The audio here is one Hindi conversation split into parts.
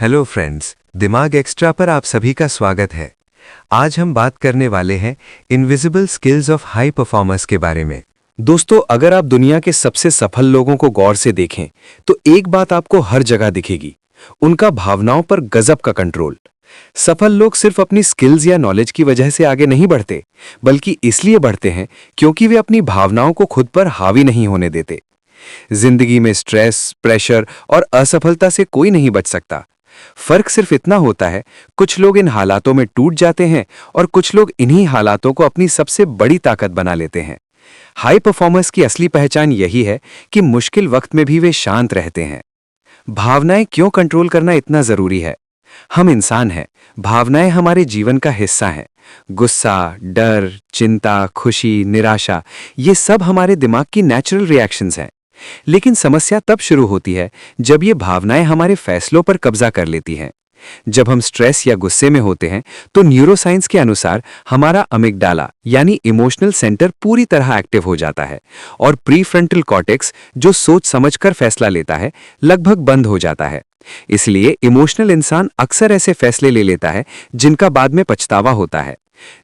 हेलो फ्रेंड्स, दिमाग एक्स्ट्रा पर आप सभी का स्वागत है। आज हम बात करने वाले हैं invisible skills of high performers के बारे में। दोस्तों, अगर आप दुनिया के सबसे सफल लोगों को गौर से देखें तो एक बात आपको हर जगह दिखेगी, उनका भावनाओं पर गजब का कंट्रोल। सफल लोग सिर्फ अपनी स्किल्स या नॉलेज की वजह से आगे नहीं बढ़ते, बल्कि इसलिए बढ़ते हैं क्योंकि वे अपनी भावनाओं को खुद पर हावी नहीं होने देते। जिंदगी में स्ट्रेस, प्रेशर और असफलता से कोई नहीं बच सकता। फर्क सिर्फ इतना होता है, कुछ लोग इन हालातों में टूट जाते हैं और कुछ लोग इन्हीं हालातों को अपनी सबसे बड़ी ताकत बना लेते हैं। हाई परफॉर्मर्स की असली पहचान यही है कि मुश्किल वक्त में भी वे शांत रहते हैं। भावनाएं क्यों कंट्रोल करना इतना जरूरी है? हम इंसान हैं, भावनाएं हमारे जीवन का हिस्सा हैं। गुस्सा, डर, चिंता, खुशी, निराशा, ये सब हमारे दिमाग की नेचुरल रिएक्शंस हैं। लेकिन समस्या तब शुरू होती है जब ये भावनाएं हमारे फैसलों पर कब्जा कर लेती हैं। जब हम स्ट्रेस या गुस्से में होते हैं तो न्यूरोसाइंस के अनुसार हमारा अमिगडाला यानी इमोशनल सेंटर पूरी तरह एक्टिव हो जाता है और प्रीफ्रंटल कॉर्टेक्स, जो सोच समझकर फैसला लेता है, लगभग बंद हो जाता है। इसलिए इमोशनल इंसान अक्सर ऐसे फैसले ले लेता है जिनका बाद में पछतावा होता है,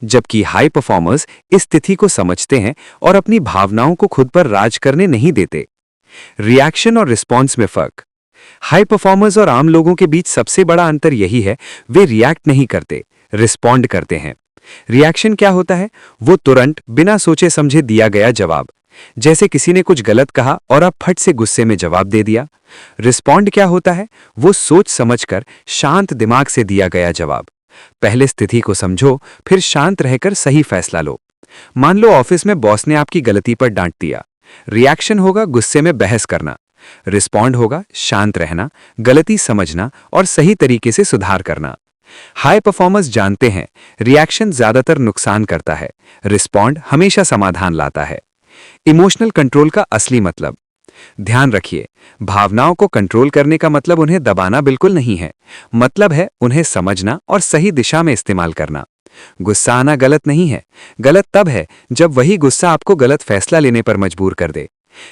जबकि हाई परफॉर्मर्स इस स्थिति को समझते हैं और अपनी भावनाओं को खुद पर राज करने नहीं देते। रिएक्शन और रिस्पॉन्स में फर्क। हाई परफॉर्मर्स और आम लोगों के बीच सबसे बड़ा अंतर यही है, वे रिएक्ट नहीं करते, रिस्पॉन्ड करते हैं। रिएक्शन क्या होता है? वो तुरंत बिना सोचे समझे दिया गया जवाब, जैसे किसी ने कुछ गलत कहा और आप फट से गुस्से में जवाब दे दिया। रिस्पॉन्ड क्या होता है? वो सोच समझकर शांत दिमाग से दिया गया जवाब। पहले स्थिति को समझो, फिर शांत रहकर सही फैसला लो। मान लो ऑफिस में बॉस ने आपकी गलती पर डांट दिया। रिएक्शन होगा गुस्से में बहस करना, रिस्पॉन्ड होगा शांत रहना, गलती समझना और सही तरीके से सुधार करना। हाई परफॉर्मर्स जानते हैं रिएक्शन ज्यादातर नुकसान करता है, रिस्पॉन्ड हमेशा समाधान लाता है। इमोशनल कंट्रोल का असली मतलब। ध्यान रखिए, भावनाओं को कंट्रोल करने का मतलब उन्हें दबाना बिल्कुल नहीं है। मतलब है उन्हें समझना और सही दिशा में इस्तेमाल करना। गुस्सा आना गलत नहीं है, गलत तब है जब वही गुस्सा आपको गलत फैसला लेने पर मजबूर कर दे।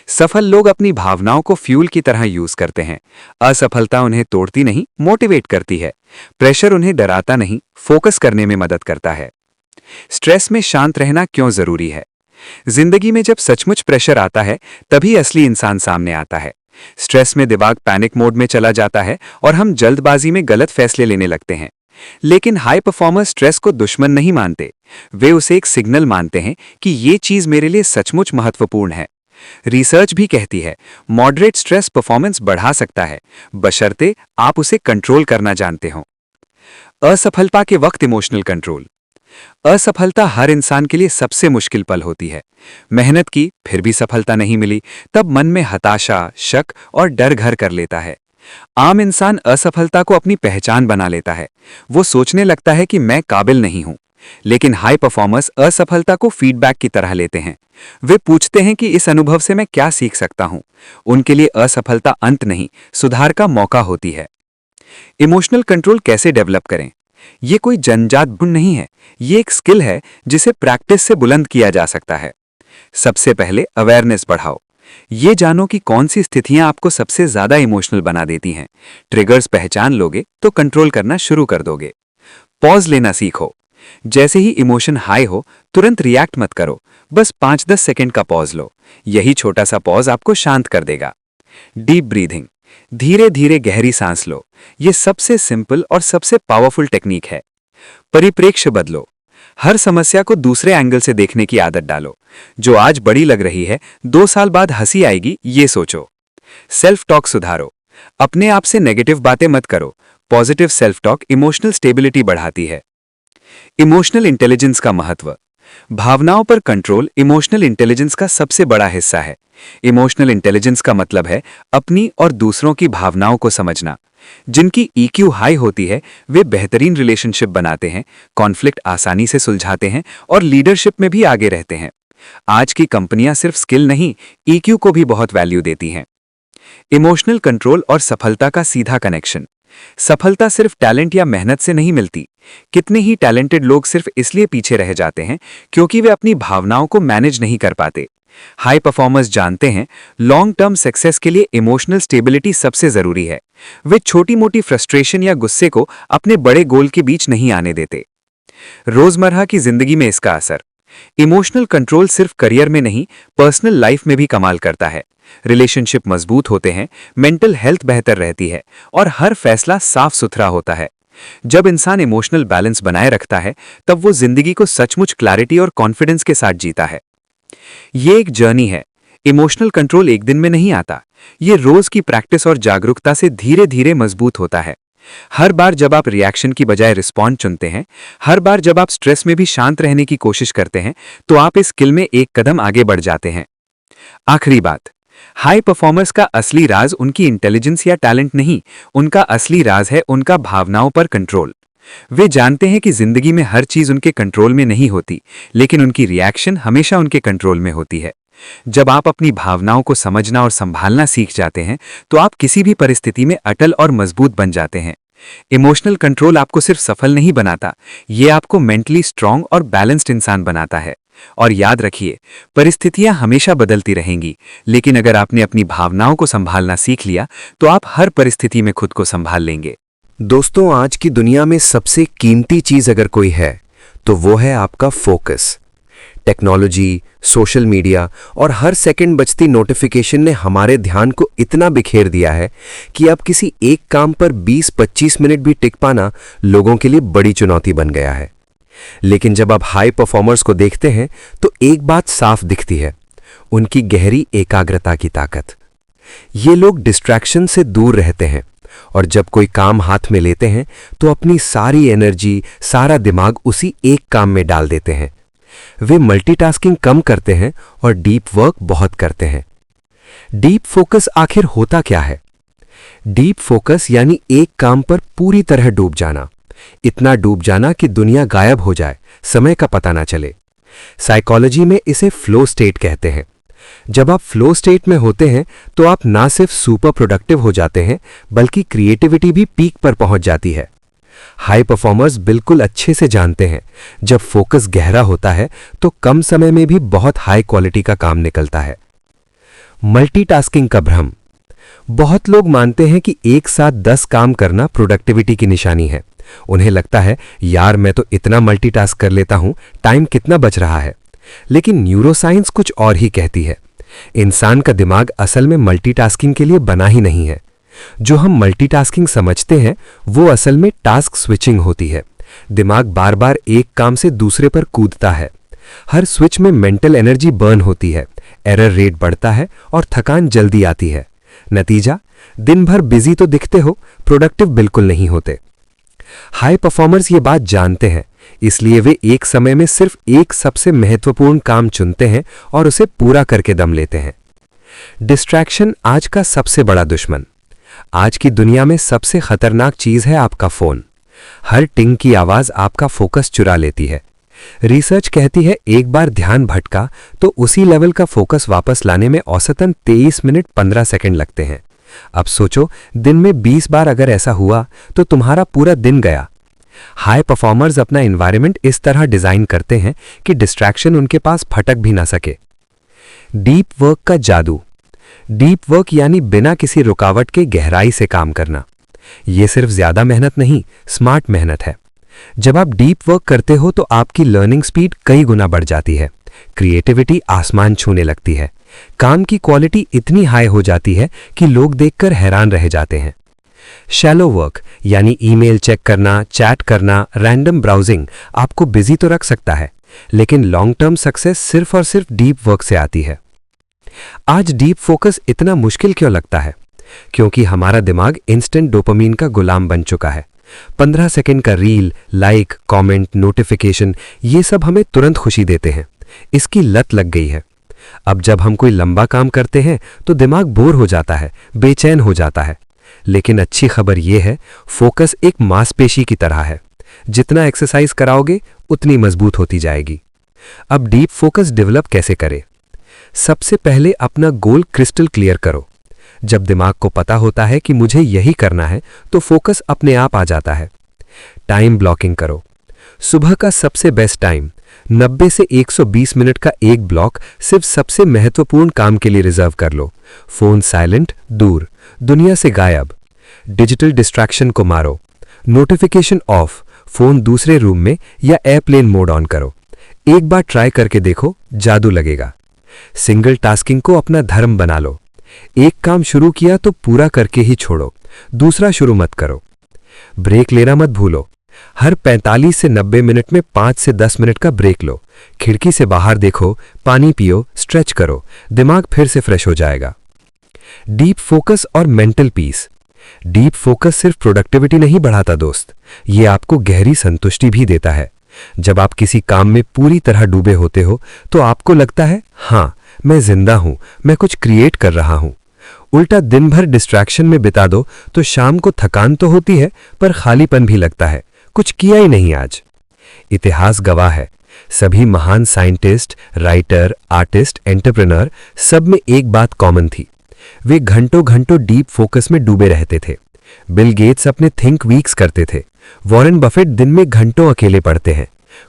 सफल लोग अपनी भावनाओं को फ्यूल की तरह यूज करते हैं। असफलता उन्हें तोड़ती नहीं, मोटिवेट करती है। प्रेशर उन्हें डराता नहीं, फोकस करने में मदद करता है। स्ट्रेस में शांत रहना क्यों जरूरी है? जिंदगी में जब सचमुच प्रेशर आता है, तभी असली इंसान सामने आता है। स्ट्रेस में दिमाग पैनिक मोड में चला जाता है और हम जल्दबाजी में गलत फैसले लेने लगते हैं। लेकिन हाई परफॉर्मर स्ट्रेस को दुश्मन नहीं मानते, वे उसे एक सिग्नल मानते हैं कि ये चीज मेरे लिए सचमुच महत्वपूर्ण है। रिसर्च भी कहती है मॉडरेट स्ट्रेस परफॉर्मेंस बढ़ा सकता है, बशर्ते आप उसे कंट्रोल करना जानते हो। असफलता के वक्त इमोशनल कंट्रोल। असफलता हर इंसान के लिए सबसे मुश्किल पल होती है। मेहनत की फिर भी सफलता नहीं मिली, तब मन में हताशा, शक और डर घर कर लेता है। आम इंसान असफलता को अपनी पहचान बना लेता है। वो सोचने लगता है कि मैं काबिल नहीं हूं। लेकिन हाई परफॉर्मर्स असफलता को फीडबैक की तरह लेते हैं। वे पूछते हैं कि इस अनुभव से मैं क्या सीख सकता हूं। उनके लिए असफलता अंत नहीं, सुधार का मौका होती है। इमोशनल कंट्रोल कैसे डेवलप करें? ये कोई जन्मजात गुण नहीं है, ये एक स्किल है जिसे प्रैक्टिस से बुलंद किया जा सकता है। सबसे पहले अवेयरनेस बढ़ाओ। ये जानो कि कौन सी स्थितियां आपको सबसे ज्यादा इमोशनल बना देती हैं। ट्रिगर्स पहचान लोगे तो कंट्रोल करना शुरू कर दोगे। पॉज लेना सीखो। जैसे ही इमोशन हाई हो, तुरंत रिएक्ट मत करो, बस 5-10 सेकंड का पॉज लो। यही छोटा सा पॉज आपको शांत कर देगा। डीप ब्रीथिंग, धीरे धीरे गहरी सांस लो। यह सबसे सिंपल और सबसे पावरफुल टेक्निक है। परिप्रेक्ष्य बदलो। हर समस्या को दूसरे एंगल से देखने की आदत डालो। जो आज बड़ी लग रही है, 2 साल बाद हंसी आएगी, ये सोचो। सेल्फ टॉक सुधारो। अपने आप से नेगेटिव बातें मत करो। Positive self talk emotional stability बढ़ाती है। इमोशनल इंटेलिजेंस का महत्व। भावनाओं पर कंट्रोल इमोशनल इंटेलिजेंस का सबसे बड़ा हिस्सा है। इमोशनल इंटेलिजेंस का मतलब है अपनी और दूसरों की भावनाओं को समझना। जिनकी EQ हाई होती है, वे बेहतरीन रिलेशनशिप बनाते हैं, कॉन्फ्लिक्ट आसानी से सुलझाते हैं और लीडरशिप में भी आगे रहते हैं। आज की कंपनियां सिर्फ स्किल नहीं, EQ को भी बहुत वैल्यू देती हैं। इमोशनल कंट्रोल और सफलता का सीधा कनेक्शन। सफलता सिर्फ टैलेंट या मेहनत से नहीं मिलती। कितने ही टैलेंटेड लोग सिर्फ इसलिए पीछे रह जाते हैं क्योंकि वे अपनी भावनाओं को मैनेज नहीं कर पाते। हाई परफॉर्मर्स जानते हैं लॉन्ग टर्म सक्सेस के लिए इमोशनल स्टेबिलिटी सबसे जरूरी है। वे छोटी मोटी फ्रस्ट्रेशन या गुस्से को अपने बड़े गोल के बीच नहीं आने देते। रोजमर्रा की जिंदगी में इसका असर। इमोशनल कंट्रोल सिर्फ करियर में नहीं, पर्सनल लाइफ में भी कमाल करता है। रिलेशनशिप मजबूत होते हैं, मेंटल हेल्थ बेहतर रहती है और हर फैसला साफ सुथरा होता है। जब इंसान इमोशनल बैलेंस बनाए रखता है, तब वो जिंदगी को सचमुच क्लैरिटी और कॉन्फिडेंस के साथ जीता है। ये एक जर्नी है। इमोशनल कंट्रोल एक दिन में नहीं आता। ये रोज की प्रैक्टिस और जागरूकता से धीरे धीरे मजबूत होता है। हर बार जब आप रिएक्शन की बजाय रिस्पॉन्ड चुनते हैं, हर बार जब आप स्ट्रेस में भी शांत रहने की कोशिश करते हैं, तो आप इस स्किल में एक कदम आगे बढ़ जाते हैं। आखिरी बात, हाई परफॉर्मर्स का असली राज उनकी इंटेलिजेंस या टैलेंट नहीं, उनका असली राज है उनका भावनाओं पर कंट्रोल। वे जानते हैं कि जिंदगी में हर चीज उनके कंट्रोल में नहीं होती, लेकिन उनकी रिएक्शन हमेशा उनके कंट्रोल में होती है। जब आप अपनी भावनाओं को समझना और संभालना सीख जाते हैं, तो आप किसी भी परिस्थिति में अटल और मजबूत बन जाते हैं। इमोशनल कंट्रोल आपको सिर्फ सफल नहीं बनाता, ये आपको मेंटली स्ट्रांग और बैलेंस्ड इंसान बनाता है। और याद रखिए, परिस्थितियां हमेशा बदलती रहेंगी, लेकिन अगर आपने अपनी भावनाओं को संभालना सीख लिया, तो आप हर परिस्थिति में खुद को संभाल लेंगे। दोस्तों, आज की दुनिया में सबसे कीमती चीज अगर कोई है, तो वो है आपका फोकस। टेक्नोलॉजी, सोशल मीडिया और हर सेकंड बजती नोटिफिकेशन ने हमारे ध्यान को इतना बिखेर दिया है कि अब किसी एक काम पर 20-25 मिनट भी टिक पाना लोगों के लिए बड़ी चुनौती बन गया है। लेकिन जब आप हाई परफॉर्मर्स को देखते हैं, तो एक बात साफ दिखती है, उनकी गहरी एकाग्रता की ताकत। ये लोग डिस्ट्रैक्शन से दूर रहते हैं और जब कोई काम हाथ में लेते हैं, तो अपनी सारी एनर्जी, सारा दिमाग उसी एक काम में डाल देते हैं। वे मल्टीटास्किंग कम करते हैं और डीप वर्क बहुत करते हैं। डीप फोकस आखिर होता क्या है? डीप फोकस यानी एक काम पर पूरी तरह डूब जाना, इतना डूब जाना कि दुनिया गायब हो जाए, समय का पता ना चले। साइकोलॉजी में इसे फ्लो स्टेट कहते हैं। जब आप फ्लो स्टेट में होते हैं, तो आप ना सिर्फ सुपर प्रोडक्टिव हो जाते हैं, बल्कि क्रिएटिविटी भी पीक पर पहुंच जाती है। हाई परफॉर्मर्स बिल्कुल अच्छे से जानते हैं, जब फोकस गहरा होता है, तो कम समय में भी बहुत हाई क्वालिटी का काम निकलता है। मल्टीटास्किंग का भ्रम। बहुत लोग मानते हैं कि एक साथ 10 काम करना प्रोडक्टिविटी की निशानी है। उन्हें लगता है, यार मैं तो इतना मल्टीटास्क कर लेता हूं, टाइम कितना बच रहा है। लेकिन न्यूरोसाइंस कुछ और ही कहती है। इंसान का दिमाग असल में मल्टीटास्किंग के लिए बना ही नहीं है। जो हम मल्टीटास्किंग समझते हैं, वो असल में टास्क स्विचिंग होती है। दिमाग बार बार एक काम से दूसरे पर कूदता है। हर स्विच में मेंटल एनर्जी बर्न होती है, एरर रेट बढ़ता है और थकान जल्दी आती है। नतीजा, दिन भर बिजी तो दिखते हो, प्रोडक्टिव बिल्कुल नहीं होते। हाई परफॉर्मर्स ये बात जानते हैं, इसलिए वे एक समय में सिर्फ एक सबसे महत्वपूर्ण काम चुनते हैं और उसे पूरा करके दम लेते हैं। डिस्ट्रैक्शन आज का सबसे बड़ा दुश्मन। आज की दुनिया में सबसे खतरनाक चीज है आपका फोन। हर टिंग की आवाज आपका फोकस चुरा लेती है। रिसर्च कहती है, एक बार ध्यान भटका तो उसी लेवल का फोकस वापस लाने में औसतन 23 मिनट 15 सेकंड लगते हैं। अब सोचो, दिन में 20 बार अगर ऐसा हुआ, तो तुम्हारा पूरा दिन गया। हाई परफॉर्मर्स अपना एनवायरनमेंट इस तरह डिजाइन करते हैं कि डिस्ट्रैक्शन उनके पास फटक भी ना सके। डीप वर्क का जादू। डीप वर्क यानी बिना किसी रुकावट के गहराई से काम करना। यह सिर्फ ज्यादा मेहनत नहीं, स्मार्ट मेहनत है। जब आप डीप वर्क करते हो, तो आपकी लर्निंग स्पीड कई गुना बढ़ जाती है। क्रिएटिविटी आसमान छूने लगती है। काम की क्वालिटी इतनी हाई हो जाती है कि लोग देखकर हैरान रह जाते हैं। शैलो वर्क यानी ईमेल चेक करना, चैट करना, रैंडम ब्राउजिंग आपको बिजी तो रख सकता है, लेकिन लॉन्ग टर्म सक्सेस सिर्फ और सिर्फ डीप वर्क से आती है। आज डीप फोकस इतना मुश्किल क्यों लगता है? क्योंकि हमारा दिमाग इंस्टेंट डोपामीन का गुलाम बन चुका है। 15 सेकंड का रील, लाइक, कमेंट, नोटिफिकेशन, ये सब हमें तुरंत खुशी देते हैं। इसकी लत लग गई है। अब जब हम कोई लंबा काम करते हैं, तो दिमाग बोर हो जाता है, बेचैन हो जाता है। लेकिन अच्छी खबर यह है, फोकस एक मांसपेशी की तरह है। जितना एक्सरसाइज कराओगे, उतनी मजबूत होती जाएगी। अब डीप फोकस डेवलप कैसे करें? सबसे पहले अपना गोल क्रिस्टल क्लियर करो। जब दिमाग को पता होता है कि मुझे यही करना है, तो फोकस अपने आप आ जाता है। टाइम ब्लॉकिंग करो। सुबह का सबसे बेस्ट टाइम, 90 से 120 मिनट का एक ब्लॉक सिर्फ सबसे महत्वपूर्ण काम के लिए रिजर्व कर लो। फोन साइलेंट, दूर, दुनिया से गायब। डिजिटल डिस्ट्रैक्शन को मारो। नोटिफिकेशन ऑफ, फोन दूसरे रूम में या एयरप्लेन मोड ऑन करो। एक बार ट्राई करके देखो, जादू लगेगा। सिंगल टास्किंग को अपना धर्म बना लो। एक काम शुरू किया तो पूरा करके ही छोड़ो, दूसरा शुरू मत करो। ब्रेक लेना मत भूलो। हर 45 से 90 मिनट में 5 से 10 मिनट का ब्रेक लो। खिड़की से बाहर देखो, पानी पियो, स्ट्रेच करो, दिमाग फिर से फ्रेश हो जाएगा। डीप फोकस और मेंटल पीस। डीप फोकस सिर्फ प्रोडक्टिविटी नहीं बढ़ाता दोस्त, ये आपको गहरी संतुष्टि भी देता है। जब आप किसी काम में पूरी तरह डूबे होते हो तो आपको लगता है, हाँ, मैं जिंदा हूं, मैं कुछ क्रिएट कर रहा हूं। उल्टा दिन भर डिस्ट्रैक्शन में बिता दो तो शाम को थकान तो होती है, पर खालीपन भी लगता है, कुछ किया ही नहीं आज। इतिहास गवाह है, सभी महान साइंटिस्ट, राइटर, आर्टिस्ट, एंटरप्रेन्योर, सब में एक बात कॉमन थी, वे घंटों घंटों डीप फोकस में डूबे रहते थे। बिल गेट्स अपने थिंक वीक्स करते थे। वॉरेन बफेट दिन में घंटों अकेले पढ़ते हैं।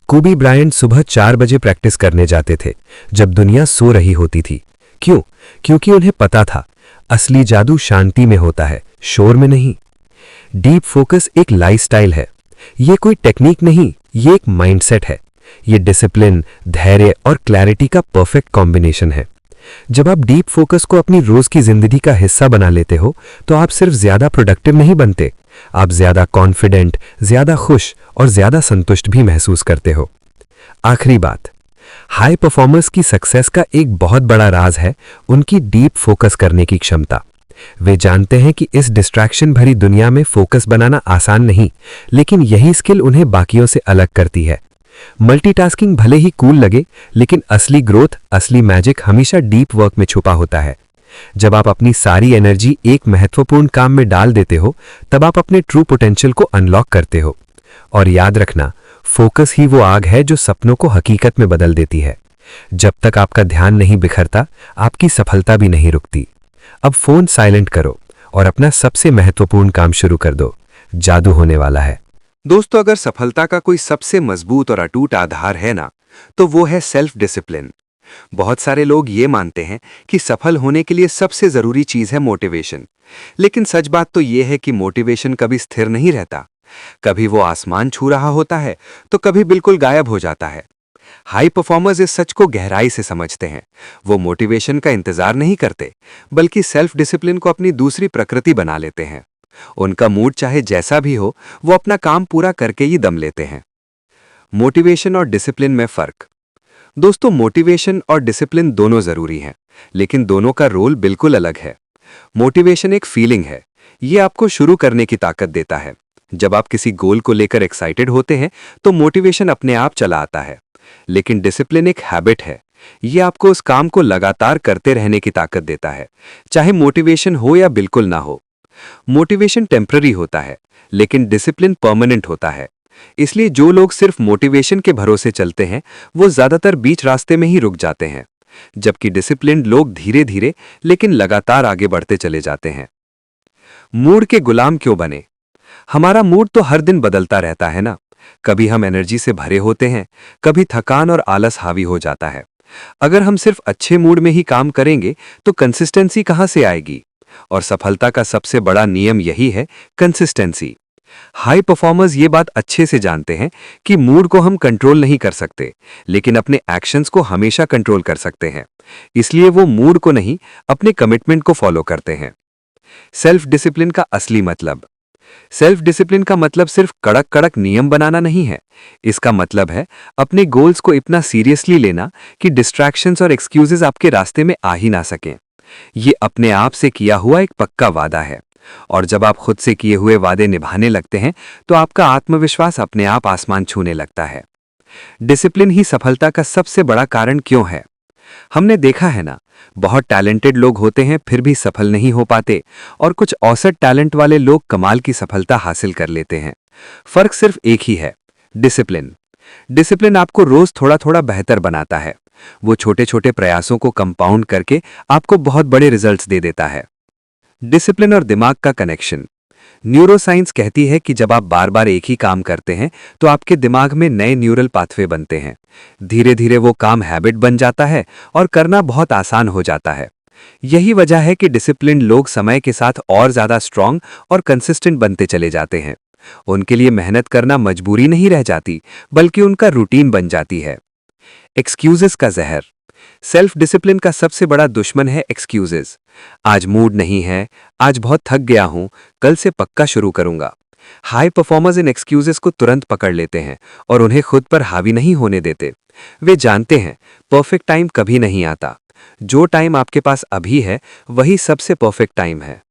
कोबी ब्रायंट सुबह 4 बजे प्रैक्टिस करने जाते थे, जब दुनिया सो रही होती थी। क्यों? क्योंकि उन्हें पता था, असली जादू शांति में होता है, शोर में नहीं। डीप फोकस एक लाइफस्टाइल है, ये कोई टेक्निक नहीं, ये एक माइंडसेट है। ये डिसिप्लिन, धैर्य और क्लैरिटी का परफेक्ट कॉम्बिनेशन है। जब आप डीप फोकस को अपनी रोज की जिंदगी का हिस्सा बना लेते हो तो आप सिर्फ ज्यादा प्रोडक्टिव नहीं बनते, आप ज्यादा कॉन्फिडेंट, ज्यादा खुश और ज्यादा संतुष्ट भी महसूस करते हो। आखिरी बात, हाई परफॉर्मर्स की सक्सेस का एक बहुत बड़ा राज है उनकी डीप फोकस करने की क्षमता। वे जानते हैं कि इस डिस्ट्रैक्शन भरी दुनिया में फोकस बनाना आसान नहीं, लेकिन यही स्किल उन्हें बाकियों से अलग करती है। मल्टीटास्किंग भले ही कूल लगे, लेकिन असली ग्रोथ, असली मैजिक हमेशा डीप वर्क में छुपा होता है। जब आप अपनी सारी एनर्जी एक महत्वपूर्ण काम में डाल देते हो, तब आप अपने ट्रू पोटेंशियल को अनलॉक करते हो। और याद रखना, फोकस ही वो आग है जो सपनों को हकीकत में बदल देती है। जब तक आपका ध्यान नहीं बिखरता, आपकी सफलता भी नहीं रुकती। अब फोन साइलेंट करो और अपना सबसे महत्वपूर्ण काम शुरू कर दो, जादू होने वाला है। दोस्तों, अगर सफलता का कोई सबसे मजबूत और अटूट आधार है ना, तो वो है सेल्फ डिसिप्लिन। बहुत सारे लोग ये मानते हैं कि सफल होने के लिए सबसे जरूरी चीज है मोटिवेशन, लेकिन सच बात तो ये है कि मोटिवेशन कभी स्थिर नहीं रहता। कभी वो आसमान छू रहा होता है तो कभी बिल्कुल गायब हो जाता है। हाई परफॉर्मर्स इस सच को गहराई से समझते हैं। वो मोटिवेशन का इंतजार नहीं करते, बल्कि सेल्फ डिसिप्लिन को अपनी दूसरी प्रकृति बना लेते हैं। उनका मूड चाहे जैसा भी हो, वो अपना काम पूरा करके ही दम लेते हैं। मोटिवेशन और डिसिप्लिन में फर्क। दोस्तों, मोटिवेशन और डिसिप्लिन दोनों जरूरी हैं, लेकिन दोनों का रोल बिल्कुल अलग है। मोटिवेशन एक फीलिंग है, ये आपको शुरू करने की ताकत देता है। जब आप किसी गोल को लेकर एक्साइटेड होते हैं तो मोटिवेशन अपने आप चला आता है। लेकिन डिसिप्लिन एक हैबिट है, ये आपको उस काम को लगातार करते रहने की ताकत देता है, चाहे मोटिवेशन हो या बिल्कुल ना हो। मोटिवेशन टेम्पररी होता है, लेकिन डिसिप्लिन परमानेंट होता है। इसलिए जो लोग सिर्फ मोटिवेशन के भरोसे चलते हैं, वो ज्यादातर बीच रास्ते में ही रुक जाते हैं, जबकि डिसिप्लिन्ड लोग धीरे धीरे लेकिन लगातार आगे बढ़ते चले जाते हैं। मूड के गुलाम क्यों बने? हमारा मूड तो हर दिन बदलता रहता है ना। कभी हम एनर्जी से भरे होते हैं, कभी थकान और आलस हावी हो जाता है। अगर हम सिर्फ अच्छे मूड में ही काम करेंगे तो कंसिस्टेंसी कहां से आएगी? और सफलता का सबसे बड़ा नियम यही है, कंसिस्टेंसी। हाई परफॉर्मर्स ये बात अच्छे से जानते हैं कि मूड को हम कंट्रोल नहीं कर सकते, लेकिन अपने एक्शंस को हमेशा कंट्रोल कर सकते हैं। इसलिए वो मूड को नहीं, अपने कमिटमेंट को फॉलो करते हैं। सेल्फ डिसिप्लिन का असली मतलब। सेल्फ डिसिप्लिन का मतलब सिर्फ कड़क कड़क नियम बनाना नहीं है। इसका मतलब है अपने गोल्स को इतना सीरियसली लेना कि डिस्ट्रैक्शंस और एक्सक्यूजेस आपके रास्ते में आ ही ना सकें। ये अपने आप से किया हुआ एक पक्का वादा है, और जब आप खुद से किए हुए वादे निभाने लगते हैं तो आपका आत्मविश्वास अपने आप आसमान छूने लगता है। डिसिप्लिन ही सफलता का सबसे बड़ा कारण क्यों है? हमने देखा है ना, बहुत टैलेंटेड लोग होते हैं फिर भी सफल नहीं हो पाते, और कुछ औसत टैलेंट वाले लोग कमाल की सफलता हासिल कर लेते हैं। फर्क सिर्फ एक ही है, डिसिप्लिन। डिसिप्लिन आपको रोज थोड़ा थोड़ा बेहतर बनाता है। वो छोटे छोटे प्रयासों को कंपाउंड करके आपको बहुत बड़े रिजल्ट्स दे देता है। डिसिप्लिन और दिमाग का कनेक्शन। न्यूरोसाइंस कहती है कि जब आप बार बार एक ही काम करते हैं तो आपके दिमाग में नए न्यूरल पाथवे बनते हैं। धीरे धीरे वो काम हैबिट बन जाता है और करना बहुत आसान हो जाता है। यही वजह है कि डिसिप्लिन्ड लोग समय के साथ और ज्यादा स्ट्रांग और कंसिस्टेंट बनते चले जाते हैं। उनके लिए मेहनत करना मजबूरी नहीं रह जाती, बल्कि उनका रूटीन बन जाती है। एक्सक्यूजेस का जहर। सेल्फ डिसिप्लिन का सबसे बड़ा दुश्मन है एक्सक्यूजेस। आज मूड नहीं है, आज बहुत थक गया हूं, कल से पक्का शुरू करूंगा। हाई परफॉर्मर्स इन एक्सक्यूजेस को तुरंत पकड़ लेते हैं और उन्हें खुद पर हावी नहीं होने देते। वे जानते हैं परफेक्ट टाइम कभी नहीं आता। जो टाइम आपके पास अभी है वही सबसे परफेक्ट टाइम है।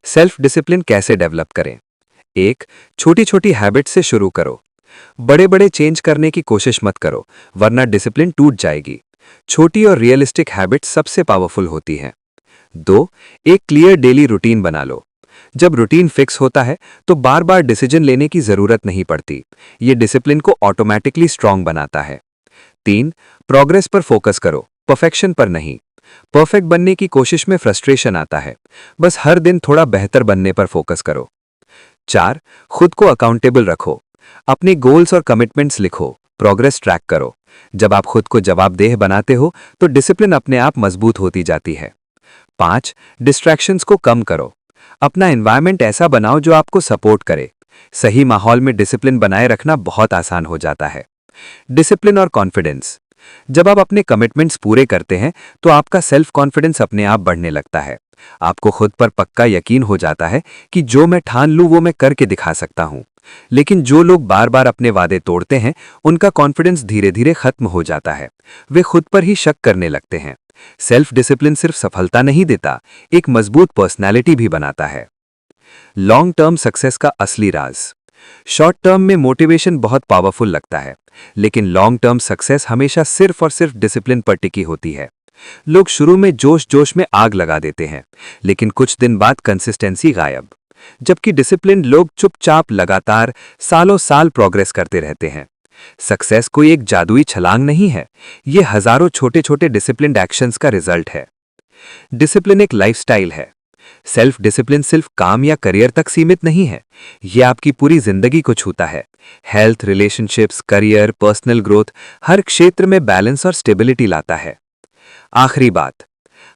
सेल्फ डिसिप्लिन कैसे डेवलप करें? 1. छोटी छोटी हैबिट से शुरू करो। बड़े बड़े चेंज करने की कोशिश मत करो, वरना डिसिप्लिन टूट जाएगी। छोटी और रियलिस्टिक हैबिट सबसे पावरफुल होती है। 2. एक क्लियर डेली रूटीन बना लो। जब रूटीन फिक्स होता है तो बार बार डिसीजन लेने की जरूरत नहीं पड़ती। ये डिसिप्लिन को ऑटोमेटिकली स्ट्रांग बनाता है। 3. प्रोग्रेस पर फोकस करो, परफेक्शन पर नहीं। परफेक्ट बनने की कोशिश में फ्रस्ट्रेशन आता है। बस हर दिन थोड़ा बेहतर बनने पर फोकस करो। 4. खुद को अकाउंटेबल रखो। अपने गोल्स और कमिटमेंट्स लिखो, प्रोग्रेस ट्रैक करो। जब आप खुद को जवाबदेह बनाते हो तो डिसिप्लिन अपने आप मजबूत होती जाती है। 5. डिस्ट्रैक्शंस को कम करो। अपना एनवायरनमेंट ऐसा बनाओ जो आपको सपोर्ट करे। सही माहौल में डिसिप्लिन बनाए रखना बहुत आसान हो जाता है। डिसिप्लिन और कॉन्फिडेंस। जब आप अपने कमिटमेंट्स पूरे करते हैं तो आपका सेल्फ कॉन्फिडेंस अपने आप बढ़ने लगता है। आपको खुद पर पक्का यकीन हो जाता है कि जो मैं ठान लूं वो मैं करके दिखा सकता हूं। लेकिन जो लोग बार बार अपने वादे तोड़ते हैं उनका कॉन्फिडेंस धीरे धीरे खत्म हो जाता है। वे खुद पर ही शक करने लगते हैं। सेल्फ डिसिप्लिन सिर्फ सफलता नहीं देता, एक मजबूत पर्सनैलिटी भी बनाता है। लॉन्ग टर्म सक्सेस का असली राज। शॉर्ट टर्म में मोटिवेशन बहुत पावरफुल लगता है, लेकिन लॉन्ग टर्म सक्सेस हमेशा सिर्फ और सिर्फ डिसिप्लिन पर टिकी होती है। लोग शुरू में जोश जोश में आग लगा देते हैं, लेकिन कुछ दिन बाद कंसिस्टेंसी गायब। जबकि डिसिप्लिन लोग चुपचाप लगातार सालों साल प्रोग्रेस करते रहते हैं। सक्सेस कोई एक जादुई छलांग नहीं है, ये हजारों छोटे छोटे डिसिप्लिन्ड एक्शंस का रिजल्ट है। डिसिप्लिन एक लाइफस्टाइल है। सेल्फ डिसिप्लिन सिर्फ काम या करियर तक सीमित नहीं है, यह आपकी पूरी जिंदगी को छूता है। Health, relationships, career, personal growth, हर क्षेत्र में बैलेंस और स्टेबिलिटी लाता है। आखिरी बात,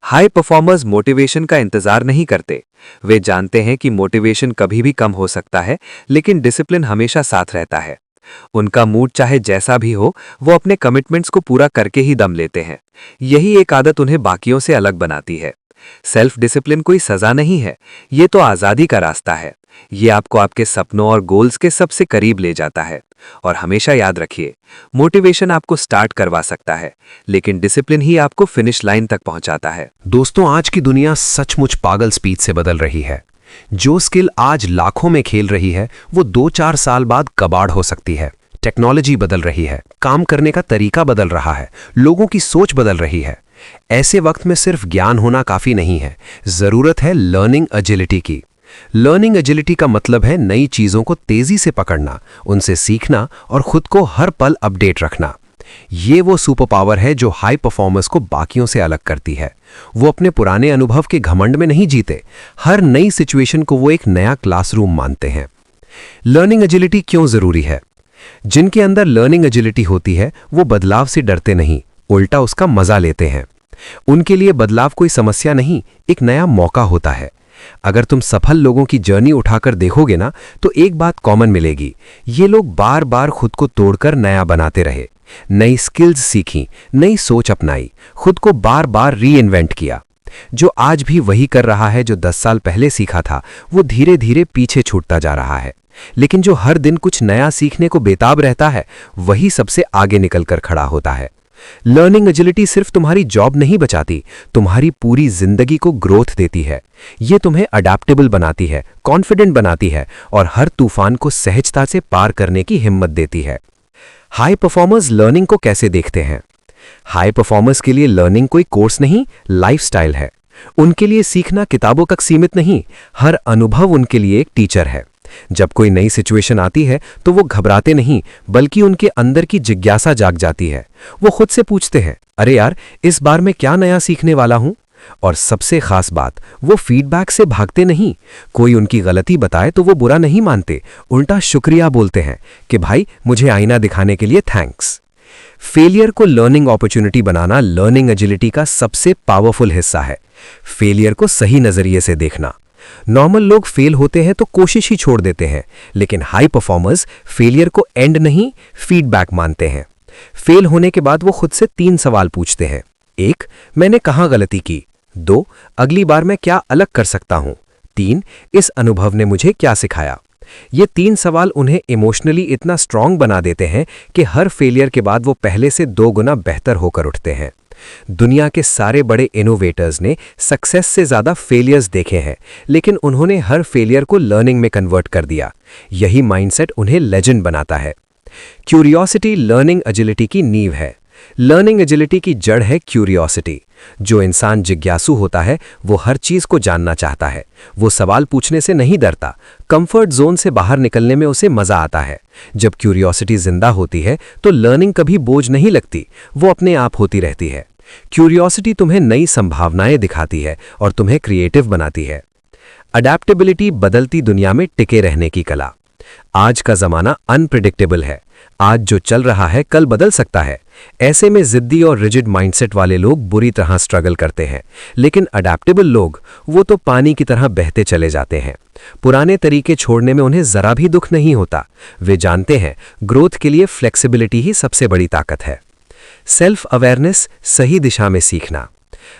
हाई परफॉर्मर्स मोटिवेशन का इंतजार नहीं करते। वे जानते हैं कि मोटिवेशन कभी भी कम हो सकता है, लेकिन डिसिप्लिन हमेशा साथ रहता है। उनका मूड चाहे जैसा भी हो, वो अपने कमिटमेंट्स को पूरा करके ही दम लेते हैं। यही एक आदत उन्हें बाकियों से अलग बनाती है। सेल्फ डिसिप्लिन कोई सजा नहीं है, ये तो आजादी का रास्ता है। ये आपको आपके सपनों और गोल्स के सबसे करीब ले जाता है। और हमेशा याद रखिए, मोटिवेशन आपको स्टार्ट करवा सकता है, लेकिन डिसिप्लिन ही आपको फिनिश लाइन तक पहुंचाता है। दोस्तों, आज की दुनिया सचमुच पागल स्पीड से बदल रही है। जो स्किल आज लाखों में खेल रही है वो 2-4 साल बाद कबाड़ हो सकती है। टेक्नोलॉजी बदल रही है, काम करने का तरीका बदल रहा है, लोगों की सोच बदल रही है। ऐसे वक्त में सिर्फ ज्ञान होना काफी नहीं है, जरूरत है लर्निंग एजिलिटी की। लर्निंग एजिलिटी का मतलब है नई चीजों को तेजी से पकड़ना, उनसे सीखना और खुद को हर पल अपडेट रखना। ये वो सुपर पावर है जो हाई परफॉर्मर्स को बाकियों से अलग करती है। वो अपने पुराने अनुभव के घमंड में नहीं जीते, हर नई सिचुएशन को वो एक नया क्लासरूम मानते हैं। लर्निंग एजिलिटी क्यों जरूरी है? जिनके अंदर लर्निंग एजिलिटी होती है वो बदलाव से डरते नहीं, उल्टा उसका मजा लेते हैं। उनके लिए बदलाव कोई समस्या नहीं, एक नया मौका होता है। अगर तुम सफल लोगों की जर्नी उठाकर देखोगे ना, तो एक बात कॉमन मिलेगी। ये लोग बार बार खुद को तोड़कर नया बनाते रहे, नई स्किल्स सीखी, नई सोच अपनाई, खुद को बार बार री इन्वेंट किया। जो आज भी वही कर रहा है जो 10 साल पहले सीखा था, वो धीरे धीरे पीछे छूटता जा रहा है। लेकिन जो हर दिन कुछ नया सीखने को बेताब रहता है, वही सबसे आगे निकलकर खड़ा होता है। लर्निंग एजिलिटी सिर्फ तुम्हारी जॉब नहीं बचाती, तुम्हारी पूरी जिंदगी को ग्रोथ देती है। ये तुम्हें अडैप्टेबल बनाती है, कॉन्फिडेंट बनाती है और हर तूफान को सहजता से पार करने की हिम्मत देती है। हाई परफॉर्मर्स लर्निंग को कैसे देखते हैं? हाई परफॉर्मर्स के लिए लर्निंग कोई कोर्स नहीं, लाइफस्टाइल है। उनके लिए सीखना किताबों तक सीमित नहीं, हर अनुभव उनके लिए एक टीचर है। जब कोई नई सिचुएशन आती है तो वो घबराते नहीं, बल्कि उनके अंदर की जिज्ञासा जाग जाती है। वो खुद से पूछते हैं, अरे यार, इस बार मैं क्या नया सीखने वाला हूं? और सबसे खास बात, वो फीडबैक से भागते नहीं। कोई उनकी गलती बताए तो वो बुरा नहीं मानते, उल्टा शुक्रिया बोलते हैं कि भाई मुझे आईना दिखाने के लिए थैंक्स। फेलियर को लर्निंग अपॉर्चुनिटी बनाना लर्निंग एजिलिटी का सबसे पावरफुल हिस्सा है। फेलियर को सही नजरिए से देखना। नॉर्मल लोग फेल होते हैं तो कोशिश ही छोड़ देते हैं, लेकिन हाई परफॉर्मर्स फेलियर को एंड नहीं, फीडबैक मानते हैं। फेल होने के बाद वो खुद से 3 सवाल पूछते हैं। 1, मैंने कहाँ गलती की? 2, अगली बार मैं क्या अलग कर सकता हूं? 3, इस अनुभव ने मुझे क्या सिखाया? ये 3 सवाल उन्हें इमोशनली इतना स्ट्रांग बना देते हैं कि हर फेलियर के बाद वो पहले से 2 गुना बेहतर होकर उठते हैं। दुनिया के सारे बड़े इनोवेटर्स ने सक्सेस से ज्यादा फेलियर्स देखे हैं, लेकिन उन्होंने हर फेलियर को लर्निंग में कन्वर्ट कर दिया। यही माइंडसेट उन्हें लेजेंड बनाता है। क्यूरियोसिटी लर्निंग एजिलिटी की नींव है। लर्निंग एजिलिटी की जड़ है क्यूरियोसिटी। जो इंसान जिज्ञासु होता है वो हर चीज को जानना चाहता है। वो सवाल पूछने से नहीं डरता, कंफर्ट जोन से बाहर निकलने में उसे मजा आता है। जब क्यूरियोसिटी जिंदा होती है तो लर्निंग कभी बोझ नहीं लगती, वो अपने आप होती रहती है। क्यूरियोसिटी तुम्हें नई संभावनाएं दिखाती है और तुम्हें क्रिएटिव बनाती है। अडैप्टेबिलिटी बदलती दुनिया में टिके रहने की कला। आज का जमाना अनप्रिडिक्टेबल है। आज जो चल रहा है कल बदल सकता है। ऐसे में जिद्दी और रिजिड माइंडसेट वाले लोग बुरी तरह स्ट्रगल करते हैं, लेकिन अडैप्टेबल लोग वो तो पानी की तरह बहते चले जाते हैं। पुराने तरीके छोड़ने में उन्हें जरा भी दुख नहीं होता। वे जानते हैं ग्रोथ के लिए फ्लेक्सिबिलिटी ही सबसे बड़ी ताकत है। सेल्फ अवेयरनेस, सही दिशा में सीखना।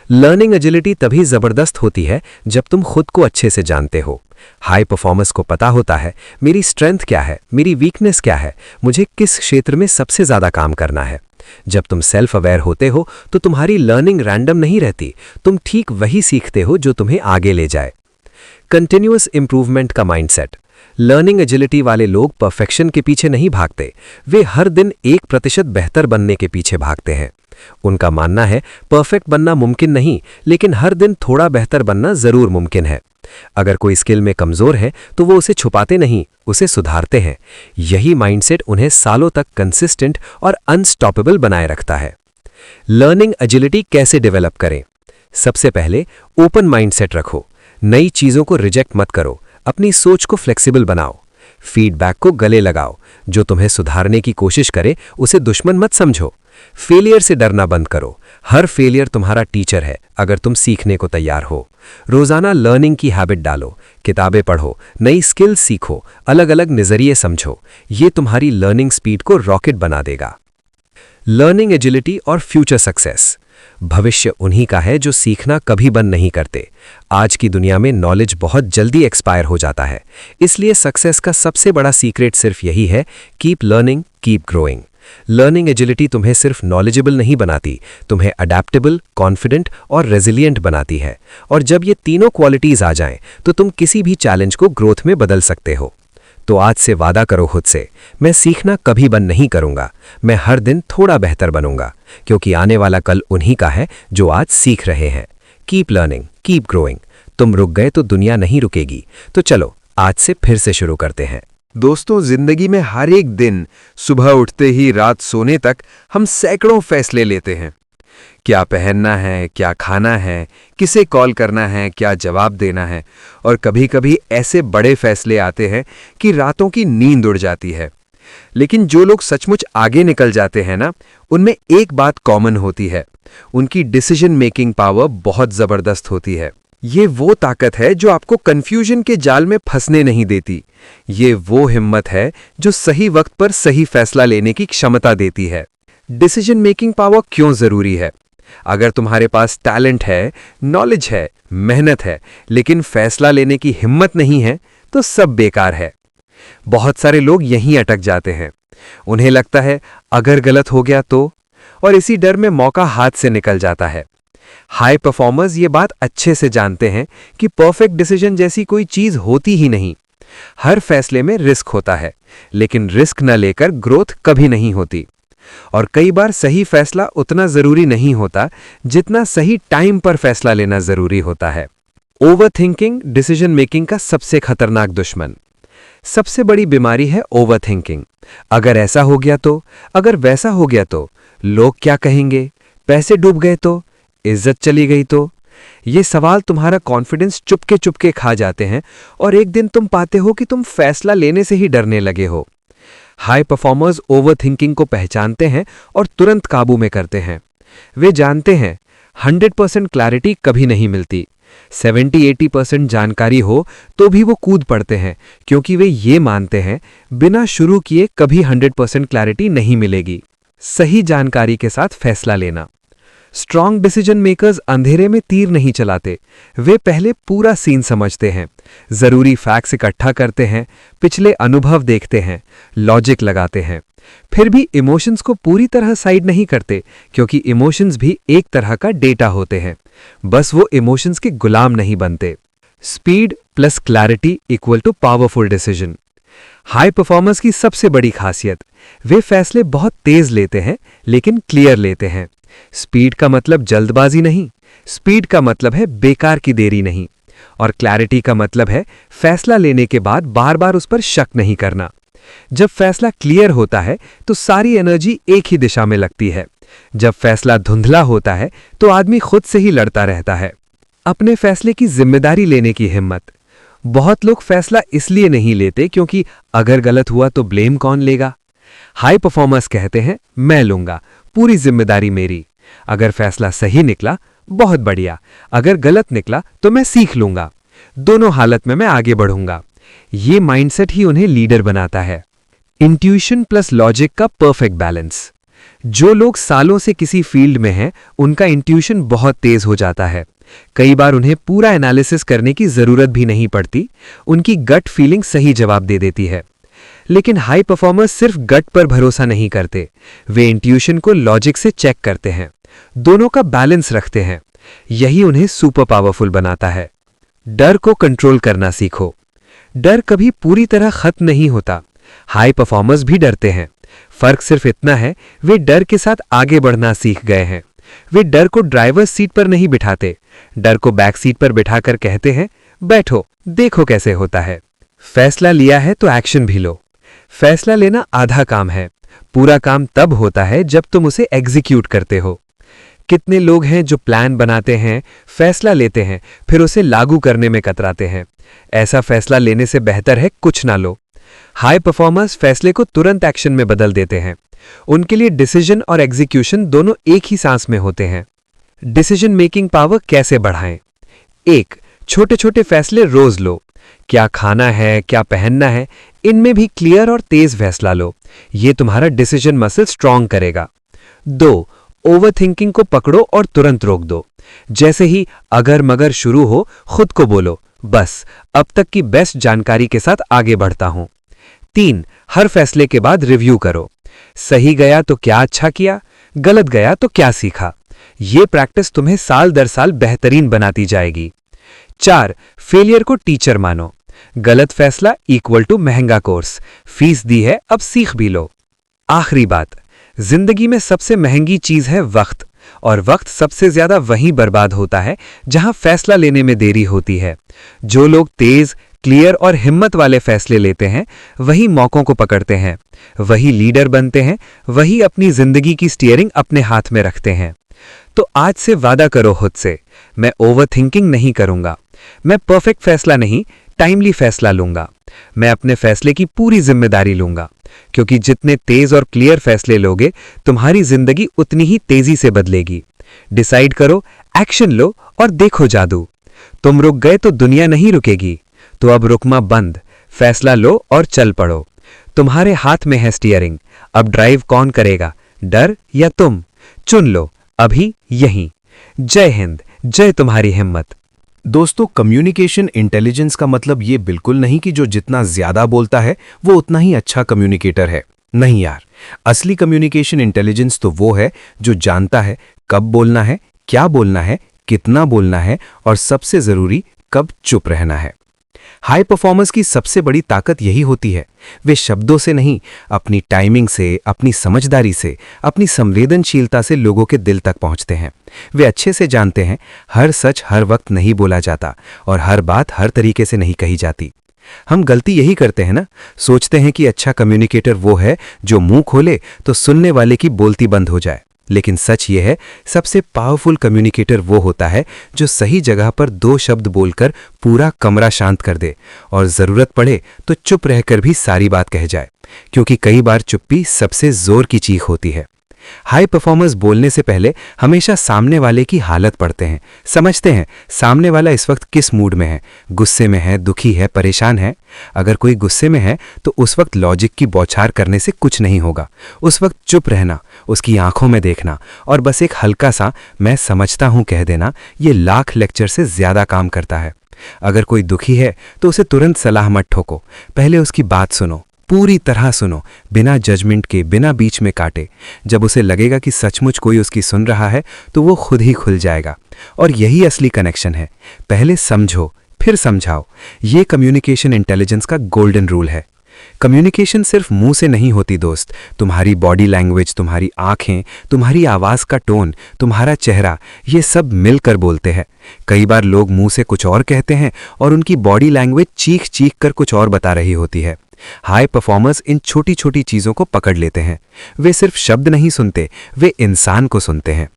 लर्निंग एजिलिटी तभी जबरदस्त होती है जब तुम खुद को अच्छे से जानते हो। हाई परफॉर्मेंस को पता होता है मेरी स्ट्रेंथ क्या है, मेरी वीकनेस क्या है, मुझे किस क्षेत्र में सबसे ज्यादा काम करना है। जब तुम सेल्फ अवेयर होते हो तो तुम्हारी लर्निंग रैंडम नहीं रहती, तुम ठीक वही सीखते हो जो तुम्हें आगे ले जाए। कंटिन्यूअस इंप्रूवमेंट का माइंडसेट। लर्निंग एजिलिटी वाले लोग परफेक्शन के पीछे नहीं भागते, वे हर दिन 1% बेहतर बनने के पीछे भागते हैं। उनका मानना है परफेक्ट बनना मुमकिन नहीं, लेकिन हर दिन थोड़ा बेहतर बनना जरूर मुमकिन है। अगर कोई स्किल में कमजोर है तो वो उसे छुपाते नहीं, उसे सुधारते हैं। यही माइंडसेट उन्हें सालों तक कंसिस्टेंट और अनस्टॉपेबल बनाए रखता है। लर्निंग एजिलिटी कैसे डेवलप करें? सबसे पहले ओपन माइंडसेट रखो। नई चीजों को रिजेक्ट मत करो, अपनी सोच को फ्लेक्सिबल बनाओ। फीडबैक को गले लगाओ। जो तुम्हें सुधारने की कोशिश करे उसे दुश्मन मत समझो। फेलियर से डरना बंद करो। हर फेलियर तुम्हारा टीचर है अगर तुम सीखने को तैयार हो। रोजाना लर्निंग की हैबिट डालो, किताबें पढ़ो, नई स्किल्स सीखो, अलग अलग नजरिए समझो। ये तुम्हारी लर्निंग स्पीड को रॉकेट बना देगा। लर्निंग एजिलिटी और फ्यूचर सक्सेस। भविष्य उन्हीं का है जो सीखना कभी बंद नहीं करते। आज की दुनिया में नॉलेज बहुत जल्दी एक्सपायर हो जाता है, इसलिए सक्सेस का सबसे बड़ा सीक्रेट सिर्फ यही है, keep learning, keep growing. Learning agility तुम्हें सिर्फ नॉलेजेबल नहीं बनाती, तुम्हें अडैप्टेबल, कॉन्फिडेंट और रेजिलिएंट बनाती है। और जब ये तीनों क्वालिटीज आ जाएं, तो तुम किसी भी चैलेंज को ग्रोथ में बदल सकते हो। तो आज से वादा करो खुद से, मैं सीखना कभी बंद नहीं करूंगा, मैं हर दिन थोड़ा बेहतर बनूंगा, क्योंकि आने वाला कल उन्हीं का है जो आज सीख रहे हैं। Keep learning, keep growing. तुम रुक गए तो दुनिया नहीं रुकेगी। तो चलो आज से फिर से शुरू करते हैं। दोस्तों, जिंदगी में हर एक दिन सुबह उठते ही रात सोने तक हम सैकड़ों फैसले लेते हैं। क्या पहनना है, क्या खाना है, किसे कॉल करना है, क्या जवाब देना है। और कभी कभी ऐसे बड़े फैसले आते हैं कि रातों की नींद उड़ जाती है। लेकिन जो लोग सचमुच आगे निकल जाते हैं ना, उनमें एक बात कॉमन होती है, उनकी डिसीजन मेकिंग पावर बहुत जबरदस्त होती है। ये वो ताकत है जो आपको कंफ्यूजन के जाल में फंसने नहीं देती। ये वो हिम्मत है जो सही वक्त पर सही फैसला लेने की क्षमता देती है। डिसीजन मेकिंग पावर क्यों जरूरी है? अगर तुम्हारे पास टैलेंट है, नॉलेज है, मेहनत है, लेकिन फैसला लेने की हिम्मत नहीं है, तो सब बेकार है। बहुत सारे लोग यहीं अटक जाते हैं। उन्हें लगता है अगर गलत हो गया तो, और इसी डर में मौका हाथ से निकल जाता है। हाई परफॉर्मर्स ये बात अच्छे से जानते हैं कि परफेक्ट डिसीजन जैसी कोई चीज होती ही नहीं। हर फैसले में रिस्क होता है, लेकिन रिस्क न लेकर ग्रोथ कभी नहीं होती। और कई बार सही फैसला उतना जरूरी नहीं होता जितना सही टाइम पर फैसला लेना जरूरी होता है। ओवरथिंकिंग डिसीजन मेकिंग का सबसे खतरनाक दुश्मन। सबसे बड़ी बीमारी है ओवरथिंकिंग। अगर ऐसा हो गया तो, अगर वैसा हो गया तो, लोग क्या कहेंगे, पैसे डूब गए तो, इज्जत चली गई तो, ये सवाल तुम्हारा कॉन्फिडेंस चुपके चुपके खा जाते हैं और एक दिन तुम पाते हो कि तुम फैसला लेने से ही डरने लगे हो। हाई परफॉर्मर्स ओवरथिंकिंग को पहचानते हैं और तुरंत काबू में करते हैं। वे जानते हैं 100% क्लैरिटी कभी नहीं मिलती। 70-80% जानकारी हो तो भी वो कूद पड़ते हैं, क्योंकि वे ये मानते हैं बिना शुरू किए कभी 100% क्लैरिटी नहीं मिलेगी। सही जानकारी के साथ फैसला लेना। स्ट्रॉन्ग डिसीजन मेकर्स अंधेरे में तीर नहीं चलाते, वे पहले पूरा सीन समझते हैं, जरूरी फैक्ट्स इकट्ठा करते हैं, पिछले अनुभव देखते हैं, लॉजिक लगाते हैं। फिर भी इमोशंस को पूरी तरह साइड नहीं करते, क्योंकि इमोशंस भी एक तरह का डेटा होते हैं, बस वो इमोशंस के गुलाम नहीं बनते। Speed plus clarity equal to powerful decision. High performers की सबसे बड़ी खासियत, वे फैसले बहुत तेज लेते हैं लेकिन क्लियर लेते हैं। स्पीड का मतलब जल्दबाजी नहीं, स्पीड का मतलब है बेकार की देरी नहीं, और क्लैरिटी का मतलब है फैसला लेने के बाद बार बार उस पर शक नहीं करना। जब फैसला क्लियर होता है तो सारी एनर्जी एक ही दिशा में लगती है। जब फैसला धुंधला होता है तो आदमी खुद से ही लड़ता रहता है। अपने फैसले की जिम्मेदारी लेने की हिम्मत। बहुत लोग फैसला इसलिए नहीं लेते क्योंकि अगर गलत हुआ तो ब्लेम कौन लेगा। हाई परफॉर्मर्स कहते हैं मैं लूंगा, पूरी जिम्मेदारी मेरी। अगर फैसला सही निकला बहुत बढ़िया, अगर गलत निकला तो मैं सीख लूंगा। दोनों हालत में मैं आगे बढ़ूंगा। ये माइंडसेट ही उन्हें लीडर बनाता है। इंट्यूशन प्लस लॉजिक का परफेक्ट बैलेंस। जो लोग सालों से किसी फील्ड में हैं, उनका इंट्यूशन बहुत तेज हो जाता है। कई बार उन्हें पूरा एनालिसिस करने की जरूरत भी नहीं पड़ती, उनकी गट फीलिंग सही जवाब दे देती है। लेकिन हाई परफॉर्मर्स सिर्फ गट पर भरोसा नहीं करते, वे इंट्यूशन को लॉजिक से चेक करते हैं, दोनों का बैलेंस रखते हैं। यही उन्हें सुपर पावरफुल बनाता है। डर को कंट्रोल करना सीखो। डर कभी पूरी तरह खत्म नहीं होता। हाई परफॉर्मर्स भी डरते हैं, फर्क सिर्फ इतना है वे डर के साथ आगे बढ़ना सीख गए हैं। वे डर को ड्राइवर सीट पर नहीं बिठाते, डर को बैक सीट पर बिठाकर कहते हैं बैठो, देखो कैसे होता है। फैसला लिया है तो एक्शन भी लो। फैसला लेना आधा काम है, पूरा काम तब होता है जब तुम उसे एग्जीक्यूट करते हो। कितने लोग हैं जो प्लान बनाते हैं, फैसला लेते हैं, फिर उसे लागू करने में कतराते हैं। ऐसा फैसला लेने से बेहतर है कुछ ना लो। हाई परफॉर्मर्स फैसले को तुरंत एक्शन में बदल देते हैं। उनके लिए डिसीजन और एग्जीक्यूशन दोनों एक ही सांस में होते हैं। डिसीजन मेकिंग पावर कैसे बढ़ाएं? 1. छोटे छोटे फैसले रोज लो। क्या खाना है, क्या पहनना है, इनमें भी क्लियर और तेज फैसला लो। ये तुम्हारा डिसीजन मसल स्ट्रांग करेगा। 2. ओवरथिंकिंग को पकड़ो और तुरंत रोक दो। जैसे ही अगर मगर शुरू हो, खुद को बोलो बस अब तक की बेस्ट जानकारी के साथ आगे बढ़ता हूं। 3. हर फैसले के बाद रिव्यू करो। सही गया तो क्या अच्छा किया, गलत गया तो क्या सीखा। ये प्रैक्टिस तुम्हें साल दर साल बेहतरीन बनाती जाएगी। 4. फेलियर को टीचर मानो। गलत फैसला इक्वल टू महंगा कोर्स, फीस दी है अब सीख भी लो। आखिरी बात, जिंदगी में सबसे महंगी चीज है वक्त, और वक्त सबसे ज्यादा वहीं बर्बाद होता है जहां फैसला लेने में देरी होती है। जो लोग तेज, क्लियर और हिम्मत वाले फैसले लेते हैं, वही मौकों को पकड़ते हैं, वही लीडर बनते हैं, वही अपनी जिंदगी की स्टीयरिंग अपने हाथ में रखते हैं। तो आज से वादा करो खुद से, मैं ओवरथिंकिंग नहीं करूंगा, मैं परफेक्ट फैसला नहीं, टाइमली फैसला लूंगा, मैं अपने फैसले की पूरी जिम्मेदारी लूंगा, क्योंकि जितने तेज और क्लियर फैसले लोगे, तुम्हारी जिंदगी उतनी ही तेजी से बदलेगी। डिसाइड करो, एक्शन लो और देखो जादू। तुम रुक गए तो दुनिया नहीं रुकेगी, तो अब रुकमा बंद, फैसला लो और चल पड़ो। तुम्हारे हाथ में है स्टीयरिंग, अब ड्राइव कौन करेगा, डर या तुम? चुन लो अभी यहीं। जय हिंद, जय तुम्हारी हिम्मत। दोस्तों, कम्युनिकेशन इंटेलिजेंस का मतलब ये बिल्कुल नहीं कि जो जितना ज्यादा बोलता है वो उतना ही अच्छा कम्युनिकेटर है। नहीं यार, असली कम्युनिकेशन इंटेलिजेंस तो वो है जो जानता है कब बोलना है, क्या बोलना है, कितना बोलना है और सबसे जरूरी कब चुप रहना है। हाई परफॉर्मर्स की सबसे बड़ी ताकत यही होती है, वे शब्दों से नहीं, अपनी टाइमिंग से, अपनी समझदारी से, अपनी संवेदनशीलता से लोगों के दिल तक पहुंचते हैं। वे अच्छे से जानते हैं हर सच हर वक्त नहीं बोला जाता और हर बात हर तरीके से नहीं कही जाती। हम गलती यही करते हैं ना, सोचते हैं कि अच्छा कम्युनिकेटर वो है जो मुंह खोले तो सुनने वाले की बोलती बंद हो जाए। लेकिन सच ये है, सबसे पावरफुल कम्युनिकेटर वो होता है जो सही जगह पर 2 शब्द बोलकर पूरा कमरा शांत कर दे और ज़रूरत पड़े तो चुप रहकर भी सारी बात कह जाए, क्योंकि कई बार चुप्पी सबसे जोर की चीख होती है। हाई परफॉर्मर्स बोलने से पहले हमेशा सामने वाले की हालत पढ़ते हैं, समझते हैं सामने वाला इस वक्त किस मूड में है, गुस्से में है, दुखी है, परेशान है। अगर कोई गुस्से में है तो उस वक्त लॉजिक की बौछार करने से कुछ नहीं होगा। उस वक्त चुप रहना, उसकी आंखों में देखना और बस एक हल्का सा मैं समझता हूं कह देना, ये लाख लेक्चर से ज्यादा काम करता है। अगर कोई दुखी है तो उसे तुरंत सलाह मत ठोको, पहले उसकी बात सुनो, पूरी तरह सुनो, बिना जजमेंट के, बिना बीच में काटे। जब उसे लगेगा कि सचमुच कोई उसकी सुन रहा है तो वो खुद ही खुल जाएगा। और यही असली कनेक्शन है, पहले समझो फिर समझाओ। ये कम्युनिकेशन इंटेलिजेंस का गोल्डन रूल है। कम्युनिकेशन सिर्फ मुंह से नहीं होती दोस्त, तुम्हारी बॉडी लैंग्वेज, तुम्हारी आंखें, तुम्हारी आवाज का टोन, तुम्हारा चेहरा, ये सब मिलकर बोलते हैं। कई बार लोग मुंह से कुछ और कहते हैं और उनकी बॉडी लैंग्वेज चीख चीख कर कुछ और बता रही होती है। हाई परफॉर्मर्स इन छोटी छोटी चीजों को पकड़ लेते हैं। वे सिर्फ शब्द नहीं सुनते, वे इंसान को सुनते हैं।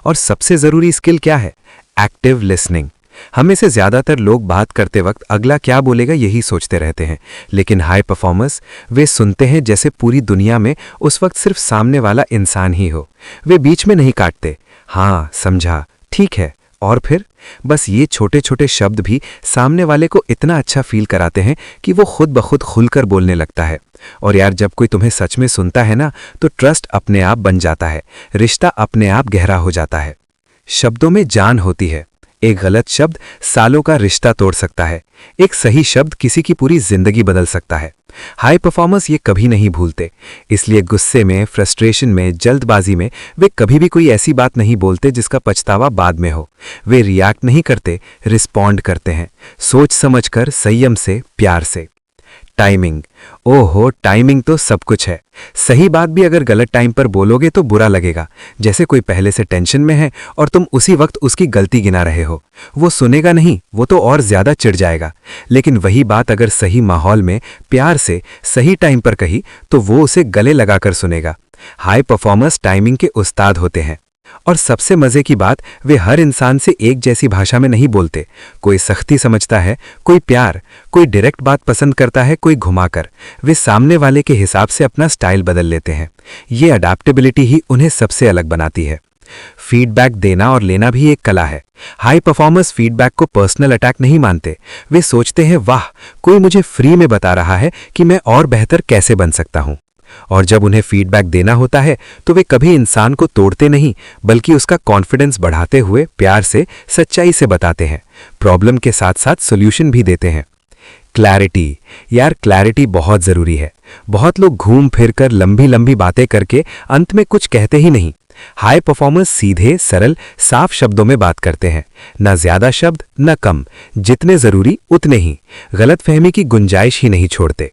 और सबसे जरूरी स्किल क्या है? Active listening. हम में से ज्यादातर लोग बात करते वक्त अगला क्या बोलेगा यही सोचते रहते हैं, लेकिन हाई परफॉर्मर्स वे सुनते हैं जैसे पूरी दुनिया में उस वक्त सिर्फ सामने वाला इंसान ही हो। वे बीच में नहीं काटते, हाँ समझा, ठीक है, और फिर बस ये छोटे छोटे शब्द भी सामने वाले को इतना अच्छा फील कराते हैं कि वो खुद ब खुद खुलकर बोलने लगता है। और यार, जब कोई तुम्हें सच में सुनता है ना, तो ट्रस्ट अपने आप बन जाता है, रिश्ता अपने आप गहरा हो जाता है। शब्दों में जान होती है। एक गलत शब्द सालों का रिश्ता तोड़ सकता है, एक सही शब्द किसी की पूरी जिंदगी बदल सकता है। हाई परफॉर्मर्स ये कभी नहीं भूलते, इसलिए गुस्से में, फ्रस्ट्रेशन में, जल्दबाजी में वे कभी भी कोई ऐसी बात नहीं बोलते जिसका पछतावा बाद में हो। वे रिएक्ट नहीं करते, रिस्पॉन्ड करते हैं, सोच समझकर, संयम से, प्यार से। टाइमिंग, ओहो, टाइमिंग तो सब कुछ है। सही बात भी अगर गलत टाइम पर बोलोगे तो बुरा लगेगा, जैसे कोई पहले से टेंशन में है और तुम उसी वक्त उसकी गलती गिना रहे हो। वो सुनेगा नहीं, वो तो और ज्यादा चिढ़ जाएगा। लेकिन वही बात अगर सही माहौल में, प्यार से, सही टाइम पर कही तो वो उसे गले लगाकर सुनेगा। हाई परफॉर्मर्स टाइमिंग के उस्ताद होते हैं। और सबसे मजे की बात, वे हर इंसान से एक जैसी भाषा में नहीं बोलते। कोई सख्ती समझता है, कोई प्यार, कोई डायरेक्ट बात पसंद करता है, कोई घुमाकर। वे सामने वाले के हिसाब से अपना स्टाइल बदल लेते हैं। ये अडैप्टेबिलिटी ही उन्हें सबसे अलग बनाती है। फीडबैक देना और लेना भी एक कला है। हाई परफॉर्मर्स फीडबैक को पर्सनल अटैक नहीं मानते। वे सोचते हैं, वाह, कोई मुझे फ्री में बता रहा है कि मैं और बेहतर कैसे बन सकता हूं। और जब उन्हें फीडबैक देना होता है तो वे कभी इंसान को तोड़ते नहीं, बल्कि उसका कॉन्फिडेंस बढ़ाते हुए प्यार से, सच्चाई से बताते हैं। प्रॉब्लम के साथ साथ सॉल्यूशन भी देते हैं। क्लैरिटी, यार क्लैरिटी बहुत जरूरी है। बहुत लोग घूम फिर कर लंबी लंबी बातें करके अंत में कुछ कहते ही नहीं। हाई परफॉर्मर्स सीधे, सरल, साफ शब्दों में बात करते हैं। न ज्यादा शब्द, न कम, जितने जरूरी उतने ही। गलतफहमी की गुंजाइश ही नहीं छोड़ते।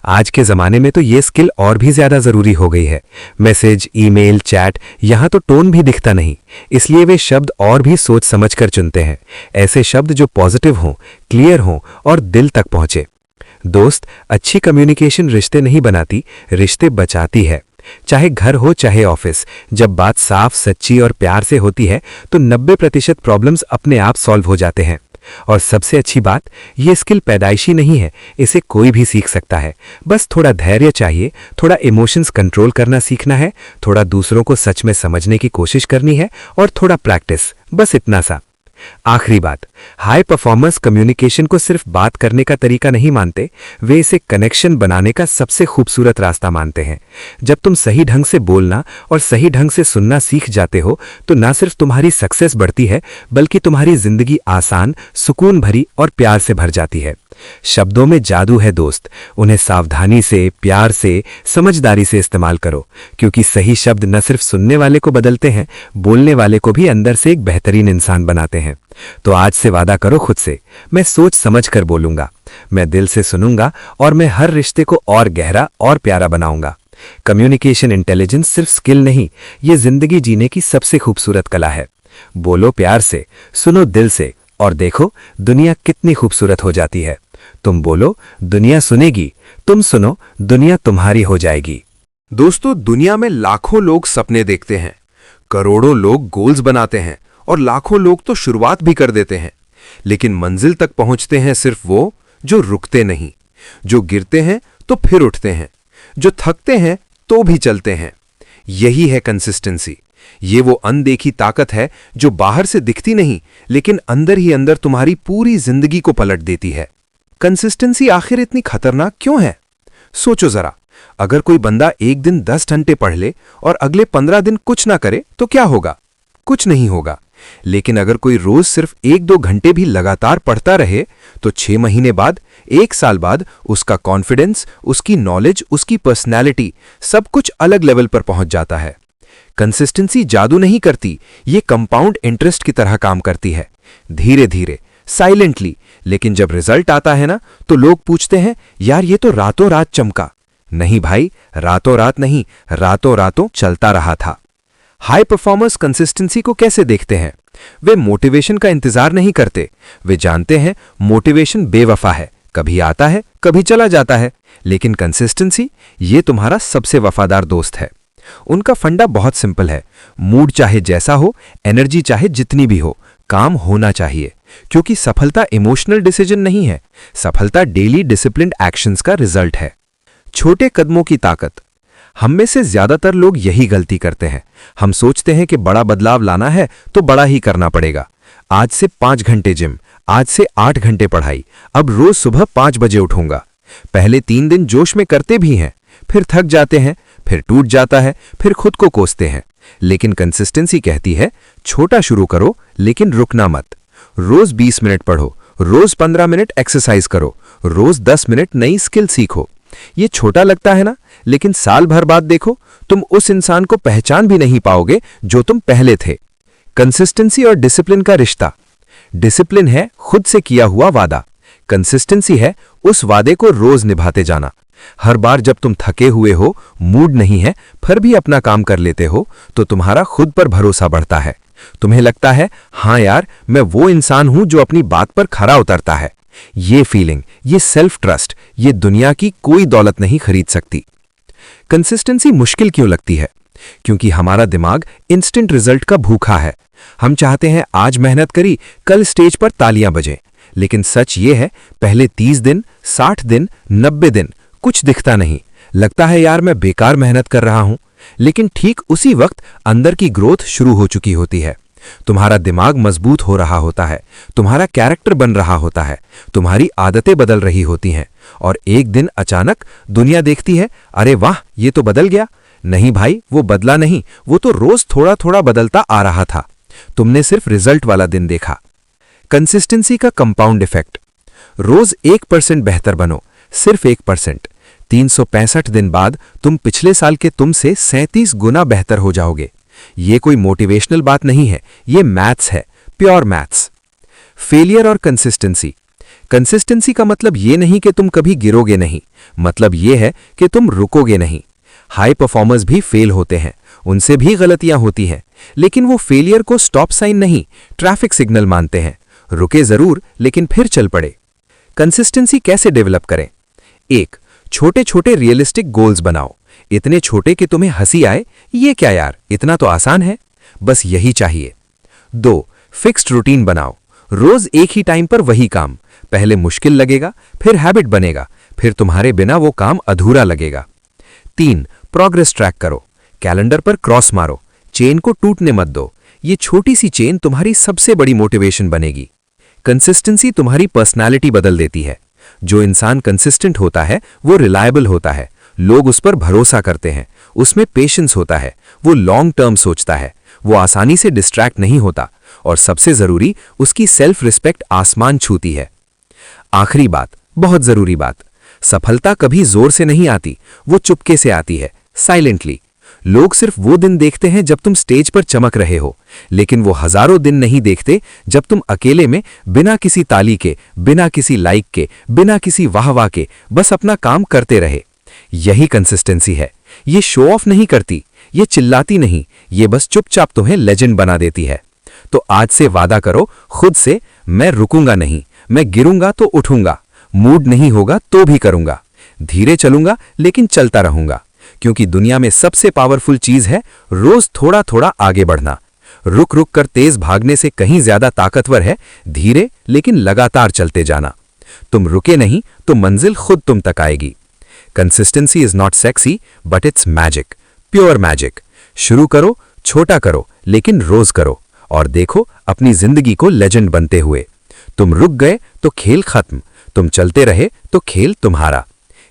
आज के जमाने में तो ये स्किल और भी ज्यादा जरूरी हो गई है। मैसेज, ईमेल, चैट, यहां तो टोन भी दिखता नहीं, इसलिए वे शब्द और भी सोच समझकर चुनते हैं। ऐसे शब्द जो पॉजिटिव हों, क्लियर हों और दिल तक पहुंचे। दोस्त, अच्छी कम्युनिकेशन रिश्ते नहीं बनाती, रिश्ते बचाती है। चाहे घर हो चाहे ऑफिस, जब बात साफ, सच्ची और प्यार से होती है तो 90% प्रॉब्लम्स अपने आप सॉल्व हो जाते हैं। और सबसे अच्छी बात, ये स्किल पैदाइशी नहीं है, इसे कोई भी सीख सकता है। बस थोड़ा धैर्य चाहिए, थोड़ा इमोशंस कंट्रोल करना सीखना है, थोड़ा दूसरों को सच में समझने की कोशिश करनी है और थोड़ा प्रैक्टिस, बस इतना सा। आखिरी बात, हाई परफॉर्मर्स कम्युनिकेशन को सिर्फ बात करने का तरीका नहीं मानते, वे इसे कनेक्शन बनाने का सबसे खूबसूरत रास्ता मानते हैं। जब तुम सही ढंग से बोलना और सही ढंग से सुनना सीख जाते हो तो ना सिर्फ तुम्हारी सक्सेस बढ़ती है, बल्कि तुम्हारी जिंदगी आसान, सुकून भरी और प्यार से भर जाती है। शब्दों में जादू है दोस्त, उन्हें सावधानी से, प्यार से, समझदारी से इस्तेमाल करो, क्योंकि सही शब्द न सिर्फ सुनने वाले को बदलते हैं, बोलने वाले को भी अंदर से एक बेहतरीन इंसान बनाते हैं। तो आज से वादा करो खुद से, मैं सोच समझ कर बोलूंगा, मैं दिल से सुनूंगा और मैं हर रिश्ते को और गहरा और प्यारा बनाऊंगा। कम्युनिकेशन इंटेलिजेंस सिर्फ स्किल नहीं, ये जिंदगी जीने की सबसे खूबसूरत कला है। बोलो प्यार से, सुनो दिल से, और देखो दुनिया कितनी खूबसूरत हो जाती है। तुम बोलो, दुनिया सुनेगी, तुम सुनो, दुनिया तुम्हारी हो जाएगी। दोस्तों, दुनिया में लाखों लोग सपने देखते हैं, करोड़ों लोग गोल्स बनाते हैं और लाखों लोग तो शुरुआत भी कर देते हैं, लेकिन मंजिल तक पहुंचते हैं सिर्फ वो जो रुकते नहीं, जो गिरते हैं तो फिर उठते हैं, जो थकते हैं तो भी चलते हैं। यही है कंसिस्टेंसी। ये वो अनदेखी ताकत है जो बाहर से दिखती नहीं, लेकिन अंदर ही अंदर तुम्हारी पूरी जिंदगी को पलट देती है। कंसिस्टेंसी आखिर इतनी खतरनाक क्यों है? सोचो जरा, अगर कोई बंदा एक दिन 10 घंटे पढ़ ले और अगले 15 दिन कुछ ना करे तो क्या होगा? कुछ नहीं होगा। लेकिन अगर कोई रोज सिर्फ 1-2 घंटे भी लगातार पढ़ता रहे तो 6 महीने बाद, 1 साल बाद उसका कॉन्फिडेंस, उसकी नॉलेज, उसकी पर्सनैलिटी सब कुछ अलग लेवल पर पहुंच जाता है। कंसिस्टेंसी जादू नहीं करती, ये कंपाउंड इंटरेस्ट की तरह काम करती है, धीरे धीरे, साइलेंटली। लेकिन जब रिजल्ट आता है ना, तो लोग पूछते हैं, यार ये तो रातों रात चमका। नहीं भाई, रातों रात नहीं, रातों रातों चलता रहा था। हाई परफॉर्मर्स कंसिस्टेंसी को कैसे देखते हैं? वे मोटिवेशन का इंतजार नहीं करते। वे जानते हैं मोटिवेशन बेवफा है, कभी आता है कभी चला जाता है, लेकिन कंसिस्टेंसी ये तुम्हारा सबसे वफादार दोस्त है। उनका फंडा बहुत सिंपल है, मूड चाहे जैसा हो, एनर्जी चाहे जितनी भी हो, काम होना चाहिए। क्योंकि सफलता इमोशनल डिसीजन नहीं है, सफलता डेली डिसिप्लिन्ड एक्शंस का रिजल्ट है। छोटे कदमों की ताकत। हम में से ज्यादातर लोग यही गलती करते हैं। हम सोचते हैं कि बड़ा बदलाव लाना है तो बड़ा ही करना पड़ेगा। आज से 5 घंटे जिम, आज से 8 घंटे पढ़ाई, अब रोज सुबह 5 बजे उठूंगा। पहले 3 दिन जोश में करते भी हैं, फिर थक जाते हैं, फिर टूट जाता है, फिर खुद को कोसते हैं। लेकिन कंसिस्टेंसी कहती है, छोटा शुरू करो लेकिन रुकना मत। रोज 20 मिनट पढ़ो, रोज 15 मिनट एक्सरसाइज करो, रोज 10 मिनट नई स्किल सीखो। ये छोटा लगता है ना, लेकिन साल भर बाद देखो, तुम उस इंसान को पहचान भी नहीं पाओगे जो तुम पहले थे। कंसिस्टेंसी और डिसिप्लिन का रिश्ता। डिसिप्लिन है खुद से किया हुआ वादा, कंसिस्टेंसी है उस वादे को रोज निभाते जाना। हर बार जब तुम थके हुए हो, मूड नहीं है, फिर भी अपना काम कर लेते हो, तो तुम्हारा खुद पर भरोसा बढ़ता है। तुम्हें लगता है, हाँ यार, मैं वो इंसान हूं जो अपनी बात पर खरा उतरता है। ये फीलिंग, ये सेल्फ ट्रस्ट, ये दुनिया की कोई दौलत नहीं खरीद सकती। कंसिस्टेंसी मुश्किल क्यों लगती है? क्योंकि हमारा दिमाग इंस्टेंट रिजल्ट का भूखा है। हम चाहते हैं आज मेहनत करी, कल स्टेज पर तालियां बजें। लेकिन सच ये है, पहले 30 दिन, 60 दिन, 90 दिन कुछ दिखता नहीं। लगता है यार मैं बेकार मेहनत कर रहा हूं। लेकिन ठीक उसी वक्त अंदर की ग्रोथ शुरू हो चुकी होती है। तुम्हारा दिमाग मजबूत हो रहा होता है, तुम्हारा कैरेक्टर बन रहा होता है, तुम्हारी आदतें बदल रही होती हैं, और एक दिन अचानक दुनिया देखती है, अरे वाह, ये तो बदल गया। नहीं भाई, वो बदला नहीं, वो तो रोज थोड़ा थोड़ा बदलता आ रहा था। तुमने सिर्फ रिजल्ट वाला दिन देखा। कंसिस्टेंसी का कंपाउंड इफेक्ट। रोज 1% बेहतर बनो, सिर्फ 1%। 365 दिन बाद तुम पिछले साल के तुमसे 37 गुना बेहतर हो जाओगे। ये कोई मोटिवेशनल बात नहीं है, ये मैथ्स है, प्योर मैथ्स। फेलियर और कंसिस्टेंसी। कंसिस्टेंसी का मतलब ये नहीं कि तुम कभी गिरोगे नहीं, मतलब ये है कि तुम रुकोगे नहीं। हाई परफॉर्मर्स भी फेल होते हैं, उनसे भी गलतियां होती हैं, लेकिन वो फेलियर को स्टॉप साइन नहीं, ट्रैफिक सिग्नल मानते हैं। रुके जरूर, लेकिन फिर चल पड़े। कंसिस्टेंसी कैसे डेवलप करें? 1. छोटे छोटे रियलिस्टिक गोल्स बनाओ, इतने छोटे कि तुम्हें हंसी आए, ये क्या यार, इतना तो आसान है, बस यही चाहिए। 2. फिक्स्ड रूटीन बनाओ, रोज एक ही टाइम पर वही काम। पहले मुश्किल लगेगा, फिर हैबिट बनेगा, फिर तुम्हारे बिना वो काम अधूरा लगेगा। 3. प्रोग्रेस ट्रैक करो, कैलेंडर पर क्रॉस मारो, चेन को टूटने मत दो। ये छोटी सी चेन तुम्हारी सबसे बड़ी मोटिवेशन बनेगी। कंसिस्टेंसी तुम्हारी पर्सनालिटी बदल देती है। जो इंसान कंसिस्टेंट होता है वो रिलायबल होता है, लोग उस पर भरोसा करते हैं, उसमें पेशेंस होता है, वो लॉन्ग टर्म सोचता है, वो आसानी से डिस्ट्रैक्ट नहीं होता, और सबसे जरूरी, उसकी सेल्फ रिस्पेक्ट आसमान छूती है। आखिरी बात, बहुत जरूरी बात, सफलता कभी जोर से नहीं आती, वो चुपके से आती है, साइलेंटली। लोग सिर्फ वो दिन देखते हैं जब तुम स्टेज पर चमक रहे हो, लेकिन वो हजारों दिन नहीं देखते जब तुम अकेले में, बिना किसी ताली के, बिना किसी लाइक के, बिना किसी वाह-वाह के, बस अपना काम करते रहे। यही कंसिस्टेंसी है। ये शो ऑफ नहीं करती, ये चिल्लाती नहीं, ये बस चुपचाप तुम्हें लेजेंड बना देती है। तो आज से वादा करो खुद से, मैं रुकूंगा नहीं, मैं गिरूंगा तो उठूंगा, मूड नहीं होगा तो भी करूंगा, धीरे चलूंगा लेकिन चलता रहूंगा, क्योंकि दुनिया में सबसे पावरफुल चीज है रोज थोड़ा थोड़ा आगे बढ़ना। रुक रुक कर तेज भागने से कहीं ज्यादा ताकतवर है धीरे लेकिन लगातार चलते जाना। तुम रुके नहीं तो मंजिल खुद तुम तक आएगी। Consistency is not sexy but it's magic, pure magic. शुरू करो, छोटा करो, लेकिन रोज करो और देखो अपनी जिंदगी को लेजेंड बनते हुए। तुम रुक गए तो खेल खत्म, तुम चलते रहे तो खेल तुम्हारा।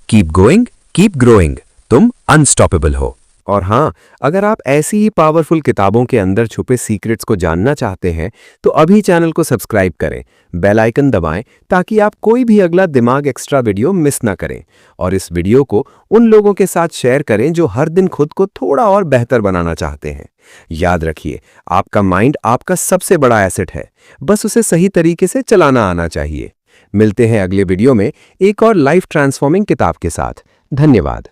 कीप गोइंग, कीप ग्रोइंग, तुम अनस्टॉपेबल हो। और हाँ, अगर आप ऐसी ही पावरफुल किताबों के अंदर छुपे सीक्रेट्स को जानना चाहते हैं तो अभी चैनल को सब्सक्राइब करें, बेल आइकन दबाएं ताकि आप कोई भी अगला दिमाग एक्स्ट्रा वीडियो मिस ना करें। और इस वीडियो को उन लोगों के साथ शेयर करें जो हर दिन खुद को थोड़ा और बेहतर बनाना चाहते हैं। याद रखिए, आपका माइंड आपका सबसे बड़ा एसेट है, बस उसे सही तरीके से चलाना आना चाहिए। मिलते हैं अगले वीडियो में एक और लाइफ ट्रांसफॉर्मिंग किताब के साथ। धन्यवाद।